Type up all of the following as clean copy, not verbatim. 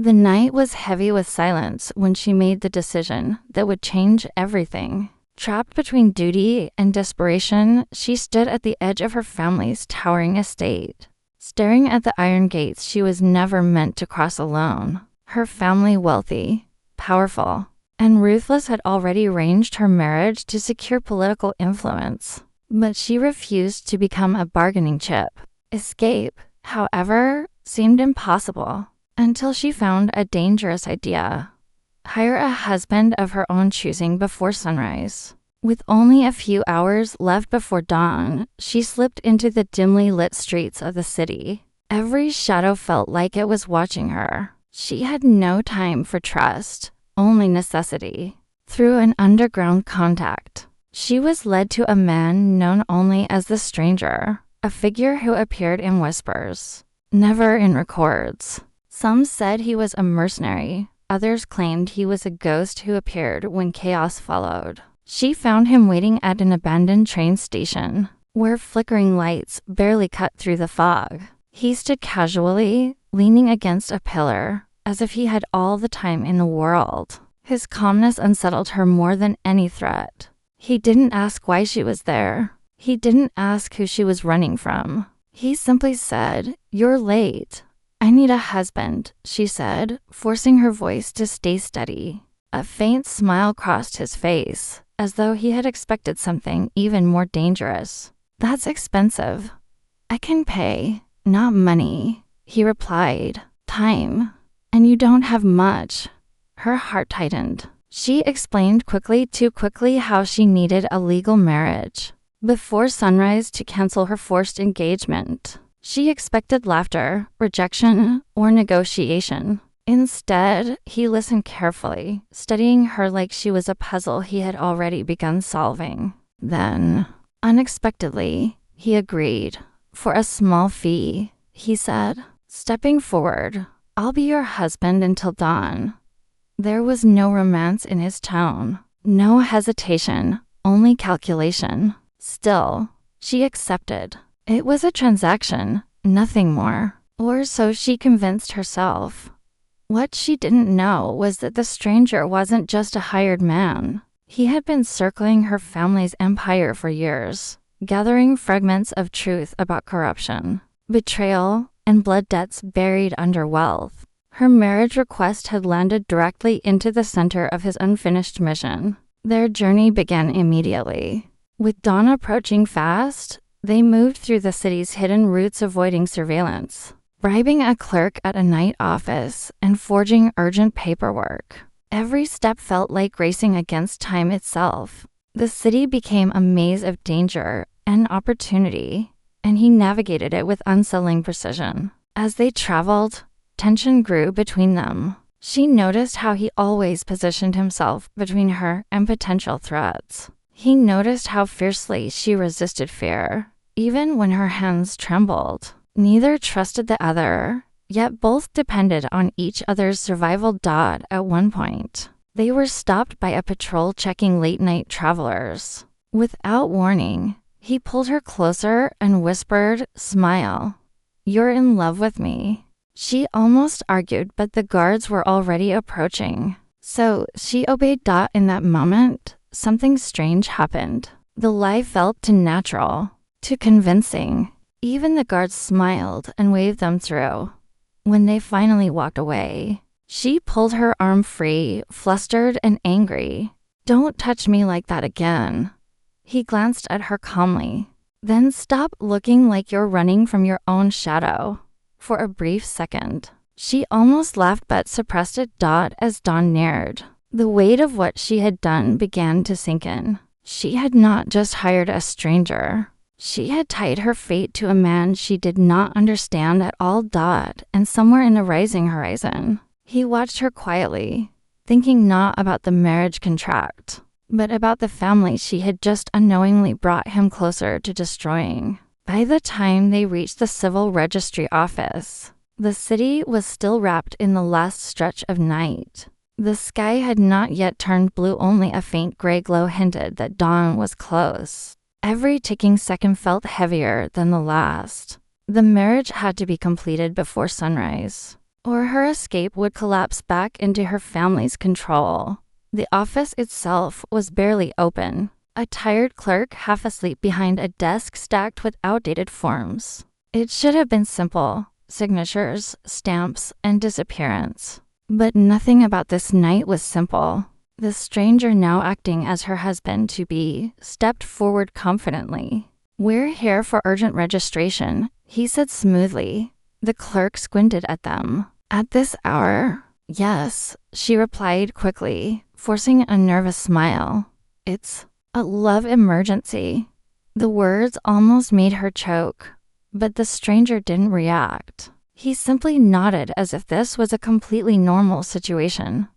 The night was heavy with silence when she made the decision that would change everything. Trapped between duty and desperation, she stood at the edge of her family's towering estate, staring at the iron gates she was never meant to cross alone. Her family, wealthy, powerful, and ruthless, had already arranged her marriage to secure political influence, but she refused to become a bargaining chip. Escape, however, seemed impossible until she found a dangerous idea. Hire a husband of her own choosing before sunrise. With only a few hours left before dawn, she slipped into the dimly lit streets of the city. Every shadow felt like it was watching her. She had no time for trust, only necessity. Through an underground contact, she was led to a man known only as the Stranger, a figure who appeared in whispers, never in records. Some said he was a mercenary. Others claimed he was a ghost who appeared when chaos followed. She found him waiting at an abandoned train station, where flickering lights barely cut through the fog. He stood casually, leaning against a pillar, as if he had all the time in the world. His calmness unsettled her more than any threat. He didn't ask why she was there. He didn't ask who she was running from. He simply said, "You're late." "I need a husband," she said, forcing her voice to stay steady. A faint smile crossed his face, as though he had expected something even more dangerous. "That's expensive." "I can pay, not money," he replied. "Time. And you don't have much." Her heart tightened. She explained quickly, too quickly, how she needed a legal marriage before sunrise to cancel her forced engagement. She expected laughter, rejection, or negotiation. Instead, he listened carefully, studying her like she was a puzzle he had already begun solving. Then, unexpectedly, he agreed. "For a small fee," he said, stepping forward. "I'll be your husband until dawn." There was no romance in his tone, no hesitation, only calculation. Still, she accepted. It was a transaction, nothing more. Or so she convinced herself. What she didn't know was that the Stranger wasn't just a hired man. He had been circling her family's empire for years, gathering fragments of truth about corruption, betrayal, and blood debts buried under wealth. Her marriage request had landed directly into the center of his unfinished mission. Their journey began immediately. With dawn approaching fast, they moved through the city's hidden routes, avoiding surveillance, bribing a clerk at a night office, and forging urgent paperwork. Every step felt like racing against time itself. The city became a maze of danger and opportunity, and he navigated it with unsettling precision. As they traveled, tension grew between them. She noticed how he always positioned himself between her and potential threats. He noticed how fiercely she resisted fear, even when her hands trembled. Neither trusted the other, yet both depended on each other's survival. At one point, they were stopped by a patrol checking late-night travelers. Without warning, he pulled her closer and whispered, "Smile. You're in love with me." She almost argued, but the guards were already approaching. So she obeyed. In that moment, something strange happened. The lie felt too natural, too convincing. Even the guards smiled and waved them through. When they finally walked away, she pulled her arm free, flustered and angry. "Don't touch me like that again." He glanced at her calmly. "Then stop looking like you're running from your own shadow." For a brief second, she almost laughed but suppressed it. As dawn neared, the weight of what she had done began to sink in. She had not just hired a stranger. She had tied her fate to a man she did not understand at all. And somewhere in the rising horizon, he watched her quietly, thinking not about the marriage contract, but about the family she had just unknowingly brought him closer to destroying. By the time they reached the civil registry office, the city was still wrapped in the last stretch of night. The sky had not yet turned blue, only a faint gray glow hinted that dawn was close. Every ticking second felt heavier than the last. The marriage had to be completed before sunrise, or her escape would collapse back into her family's control. The office itself was barely open, a tired clerk half asleep behind a desk stacked with outdated forms. It should have been simple: signatures, stamps, and disappearance. But nothing about this night was simple. The stranger, now acting as her husband-to-be, stepped forward confidently. "We're here for urgent registration," he said smoothly. The clerk squinted at them. "At this hour?" "Yes," she replied quickly, forcing a nervous smile. "It's a love emergency." The words almost made her choke, but the stranger didn't react. He simply nodded as if this was a completely normal situation.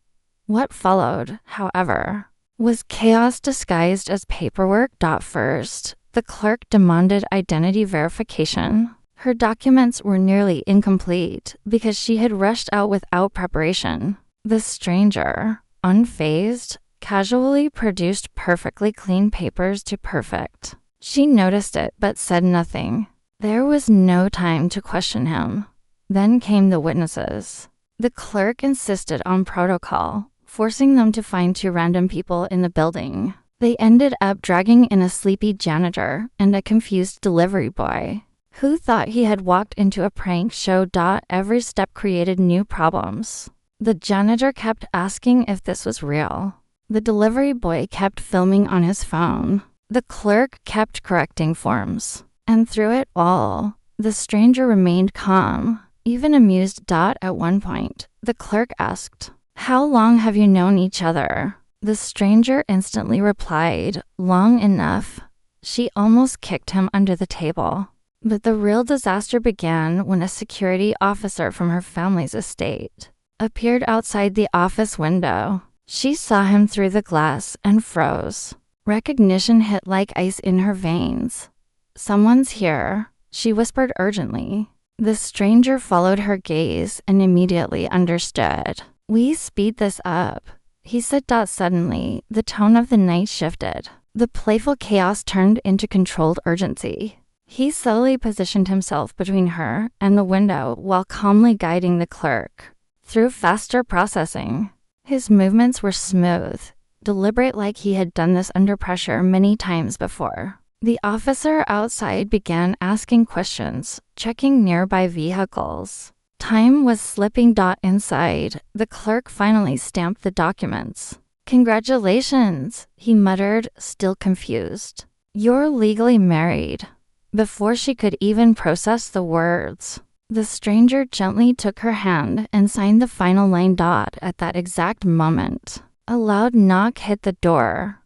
What followed, however, was chaos disguised as paperwork. First, the clerk demanded identity verification. Her documents were nearly incomplete because she had rushed out without preparation. The stranger, unfazed, casually produced perfectly clean papers to perfect. She noticed it but said nothing. There was no time to question him. Then came the witnesses. The clerk insisted on protocol, forcing them to find two random people in the building. They ended up dragging in a sleepy janitor and a confused delivery boy, who thought he had walked into a prank show. Every step created new problems. The janitor kept asking if this was real. The delivery boy kept filming on his phone. The clerk kept correcting forms. And through it all, the stranger remained calm, even amused. At one point, the clerk asked, "How long have you known each other?" The stranger instantly replied, "Long enough." She almost kicked him under the table. But the real disaster began when a security officer from her family's estate appeared outside the office window. She saw him through the glass and froze. Recognition hit like ice in her veins. "Someone's here," she whispered urgently. The stranger followed her gaze and immediately understood. "We speed this up," he said. Suddenly, the tone of the night shifted. The playful chaos turned into controlled urgency. He subtly positioned himself between her and the window while calmly guiding the clerk through faster processing. His movements were smooth, deliberate, like he had done this under pressure many times before. The officer outside began asking questions, checking nearby vehicles. Time was slipping. Inside, the clerk finally stamped the documents. "Congratulations," he muttered, still confused. "You're legally married." Before she could even process the words, the stranger gently took her hand and signed the final line. At that exact moment, a loud knock hit the door.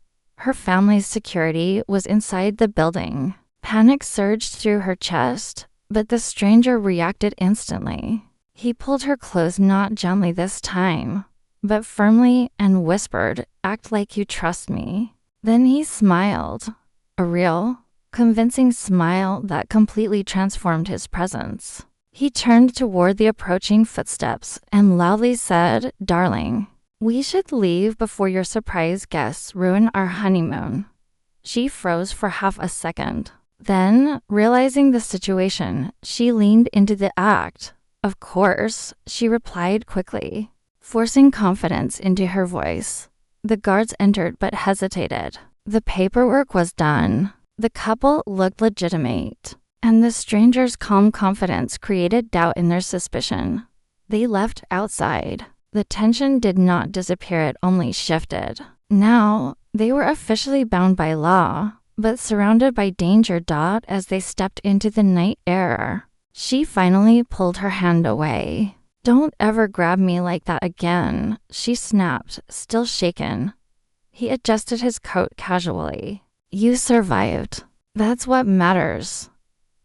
Her family's security was inside the building. Panic surged through her chest, but the stranger reacted instantly. He pulled her close, not gently this time, but firmly, and whispered, "Act like you trust me." Then he smiled, a real, convincing smile that completely transformed his presence. He turned toward the approaching footsteps and loudly said, "Darling, we should leave before your surprise guests ruin our honeymoon." She froze for half a second. Then, realizing the situation, she leaned into the act. "Of course," she replied quickly, forcing confidence into her voice. The guards entered but hesitated. The paperwork was done. The couple looked legitimate, and the stranger's calm confidence created doubt in their suspicion. They left outside. The tension did not disappear, it only shifted. Now, they were officially bound by law, but surrounded by danger. As they stepped into the night air, she finally pulled her hand away. "Don't ever grab me like that again," she snapped, still shaken. He adjusted his coat casually. "You survived. That's what matters.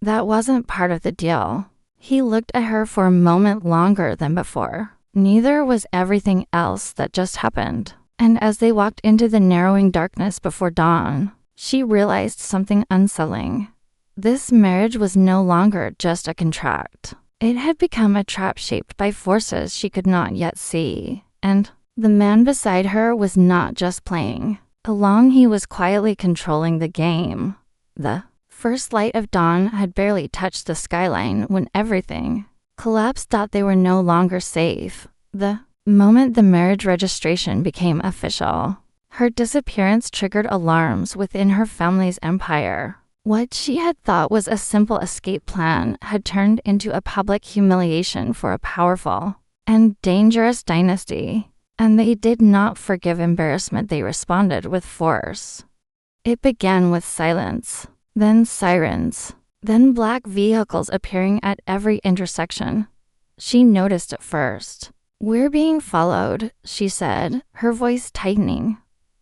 That wasn't part of the deal." He looked at her for a moment longer than before. Neither was everything else that just happened. And as they walked into the narrowing darkness before dawn, she realized something unsettling. This marriage was no longer just a contract. It had become a trap shaped by forces she could not yet see. And the man beside her was not just playing along, he was quietly controlling the game. The first light of dawn had barely touched the skyline when everything Collapse thought they were no longer safe. The moment the marriage registration became official, her disappearance triggered alarms within her family's empire. What she had thought was a simple escape plan had turned into a public humiliation for a powerful and dangerous dynasty, and they did not forgive embarrassment. They responded with force. It began with silence, then sirens, then black vehicles appearing at every intersection. She noticed it first. "We're being followed," she said, her voice tightening.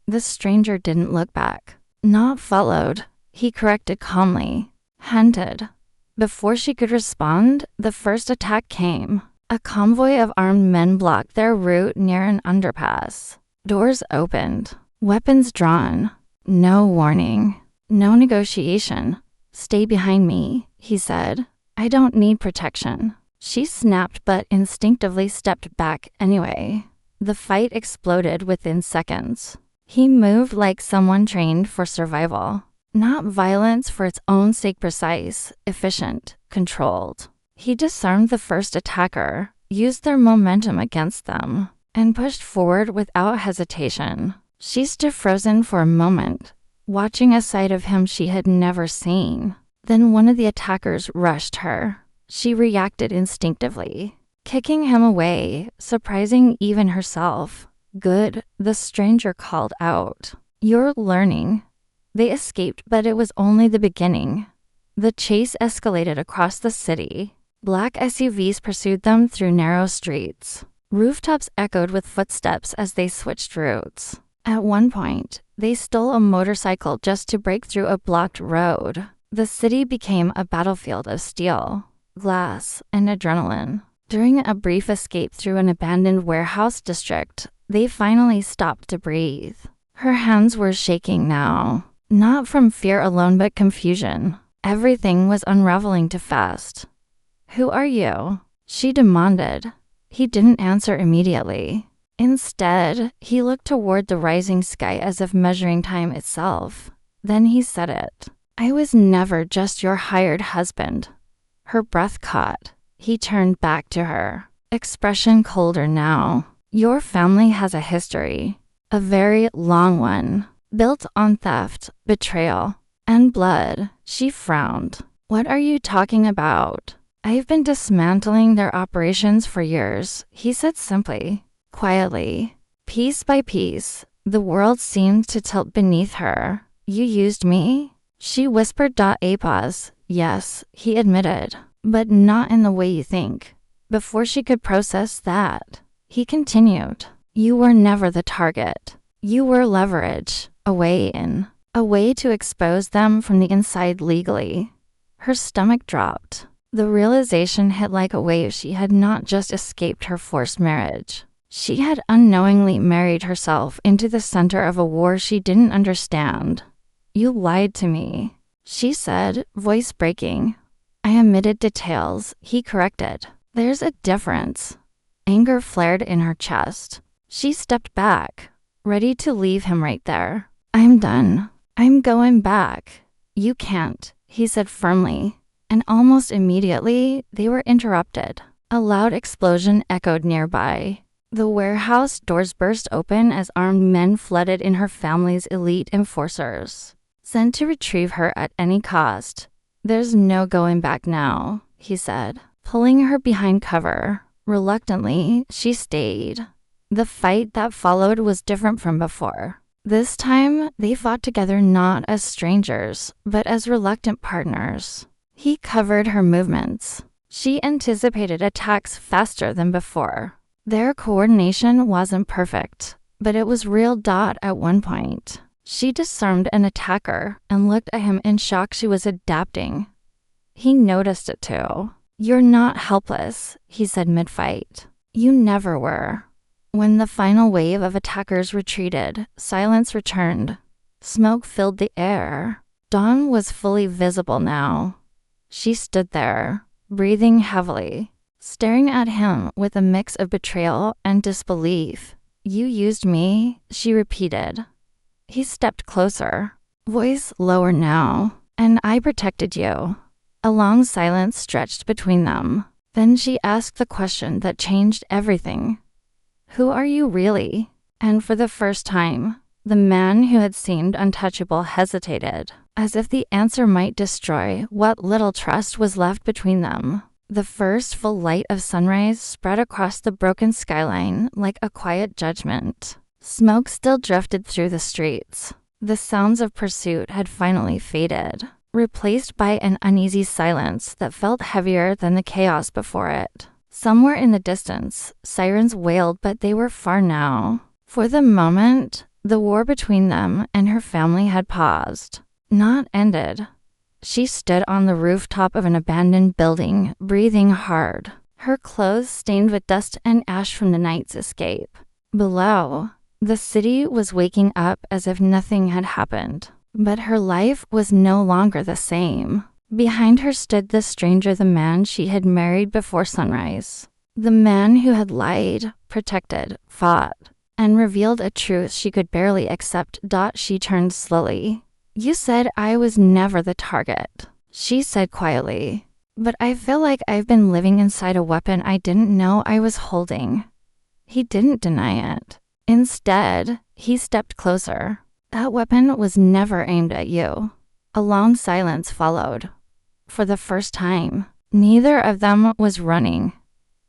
The stranger didn't look back. "Not followed," he corrected calmly. "Hunted." Before she could respond, the first attack came. A convoy of armed men blocked their route near an underpass. Doors opened, weapons drawn. No warning, no negotiation. "Stay behind me," he said. "I don't need protection." She snapped but instinctively stepped back anyway. The fight exploded within seconds. He moved like someone trained for survival. Not violence for its own sake, precise, efficient, controlled. He disarmed the first attacker, used their momentum against them, and pushed forward without hesitation. She stood frozen for a moment, watching a side of him she had never seen. Then one of the attackers rushed her. She reacted instinctively, kicking him away, surprising even herself. "Good," the stranger called out. "You're learning." They escaped, but it was only the beginning. The chase escalated across the city. Black SUVs pursued them through narrow streets. Rooftops echoed with footsteps as they switched routes. At one point, they stole a motorcycle just to break through a blocked road. The city became a battlefield of steel, glass, and adrenaline. During a brief escape through an abandoned warehouse district, they finally stopped to breathe. Her hands were shaking now, not from fear alone but confusion. Everything was unraveling too fast. "Who are you?" she demanded. He didn't answer immediately. Instead, he looked toward the rising sky as if measuring time itself. Then he said it. "I was never just your hired husband." Her breath caught. He turned back to her, expression colder now. "Your family has a history, a very long one, built on theft, betrayal, and blood." She frowned. "What are you talking about?" "I've been dismantling their operations for years," he said simply, quietly. Piece by piece, the world seemed to tilt beneath her. "You used me?" She whispered. A pause. "Yes," he admitted, "but not in the way you think." Before she could process that, he continued. "You were never the target. You were leverage, a way in, a way to expose them from the inside legally." Her stomach dropped. The realization hit like a wave. She had not just escaped her forced marriage. She had unknowingly married herself into the center of a war she didn't understand. "You lied to me," she said, voice breaking. "I omitted details," he corrected. "There's a difference." Anger flared in her chest. She stepped back, ready to leave him right there. "I'm done. I'm going back." "You can't," he said firmly. And almost immediately, they were interrupted. A loud explosion echoed nearby. The warehouse doors burst open as armed men flooded in. Her family's elite enforcers, sent to retrieve her at any cost. "There's no going back now," he said, pulling her behind cover. Reluctantly, she stayed. The fight that followed was different from before. This time, they fought together not as strangers, but as reluctant partners. He covered her movements. She anticipated attacks faster than before. Their coordination wasn't perfect, but it was real. At one point, she disarmed an attacker and looked at him in shock. She was adapting. He noticed it too. "You're not helpless," he said mid-fight. "You never were." When the final wave of attackers retreated, silence returned. Smoke filled the air. Dawn was fully visible now. She stood there, breathing heavily, staring at him with a mix of betrayal and disbelief. "You used me," she repeated. He stepped closer, voice lower now. "And I protected you." A long silence stretched between them. Then she asked the question that changed everything. Who are you really? And for the first time, the man who had seemed untouchable hesitated, as if the answer might destroy what little trust was left between them. The first full light of sunrise spread across the broken skyline like a quiet judgment. Smoke still drifted through the streets. The sounds of pursuit had finally faded, replaced by an uneasy silence that felt heavier than the chaos before it. Somewhere in the distance, sirens wailed, but they were far now. For the moment, the war between them and her family had paused, not ended. She stood on the rooftop of an abandoned building, breathing hard, her clothes stained with dust and ash from the night's escape. Below, the city was waking up as if nothing had happened, but her life was no longer the same. Behind her stood the stranger, the man she had married before sunrise. The man who had lied, protected, fought, and revealed a truth she could barely accept. She turned slowly. You said I was never the target, she said quietly. But I feel like I've been living inside a weapon I didn't know I was holding. He didn't deny it. Instead, he stepped closer. That weapon was never aimed at you. A long silence followed. For the first time, neither of them was running.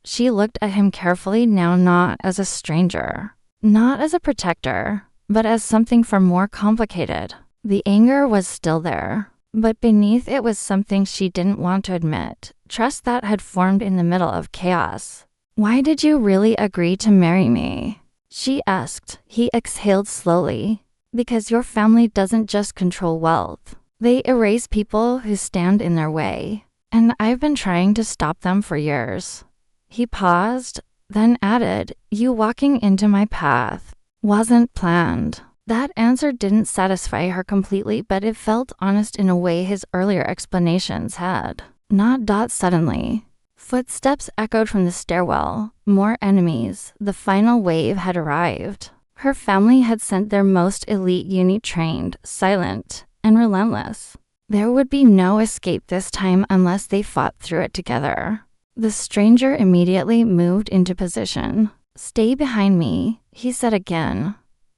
She looked at him carefully now, not as a stranger, not as a protector, but as something far more complicated. The anger was still there, but beneath it was something she didn't want to admit, trust that had formed in the middle of chaos. Why did you really agree to marry me? She asked. He exhaled slowly. Because your family doesn't just control wealth. They erase people who stand in their way, and I've been trying to stop them for years. He paused, then added, you walking into my path wasn't planned. That answer didn't satisfy her completely, but it felt honest in a way his earlier explanations had. Not. Suddenly, footsteps echoed from the stairwell. More enemies. The final wave had arrived. Her family had sent their most elite unit, trained, silent, and relentless. There would be no escape this time unless they fought through it together. The stranger immediately moved into position. Stay behind me, he said again.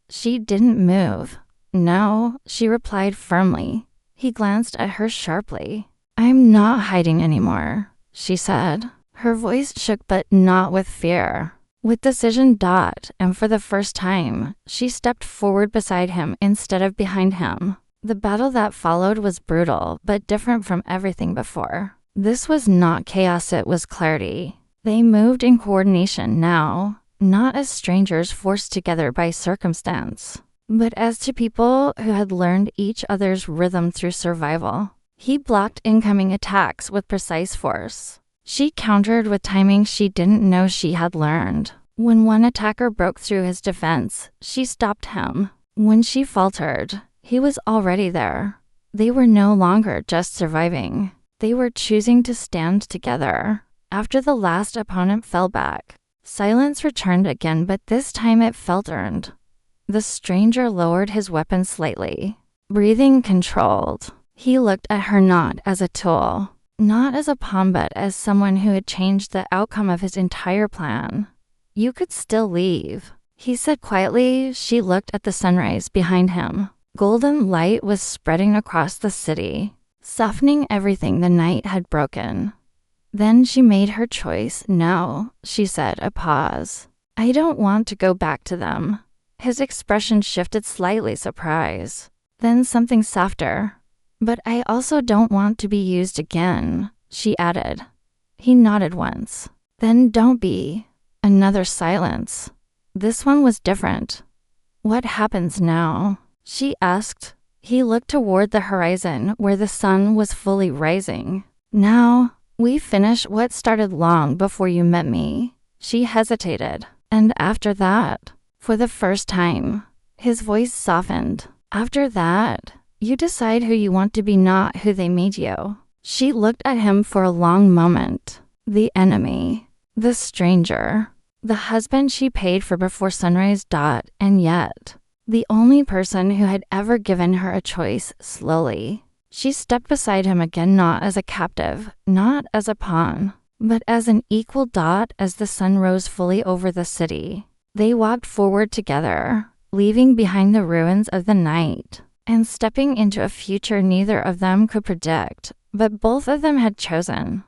She didn't move. No, she replied firmly. He glanced at her sharply. I'm not hiding anymore, she said. Her voice shook, but not with fear. With decision. And for the first time, she stepped forward beside him instead of behind him. The battle that followed was brutal, but different from everything before. This was not chaos, it was clarity. They moved in coordination now, not as strangers forced together by circumstance, but as two people who had learned each other's rhythm through survival. He blocked incoming attacks with precise force. She countered with timing she didn't know she had learned. When one attacker broke through his defense, she stopped him. When she faltered, he was already there. They were no longer just surviving. They were choosing to stand together. After the last opponent fell back, silence returned again, but this time it felt earned. The stranger lowered his weapon slightly, breathing controlled. He looked at her not as a tool, not as a pawn, but as someone who had changed the outcome of his entire plan. You could still leave, he said quietly. She looked at the sunrise behind him. Golden light was spreading across the city, softening everything the night had broken. Then she made her choice. No, she said, a pause. I don't want to go back to them. His expression shifted slightly, surprise. Then something softer. But I also don't want to be used again, she added. He nodded once. Then don't be. Another silence. This one was different. What happens now? She asked. He looked toward the horizon where the sun was fully rising. Now, we finish what started long before you met me. She hesitated. And after that, for the first time, his voice softened. After that, you decide who you want to be, not who they made you. She looked at him for a long moment. The enemy, the stranger, the husband she paid for before sunrise. And yet, the only person who had ever given her a choice. Slowly, she stepped beside him again, not as a captive, not as a pawn, but as an equal dot as the sun rose fully over the city. They walked forward together, leaving behind the ruins of the night, and stepping into a future neither of them could predict, but both of them had chosen.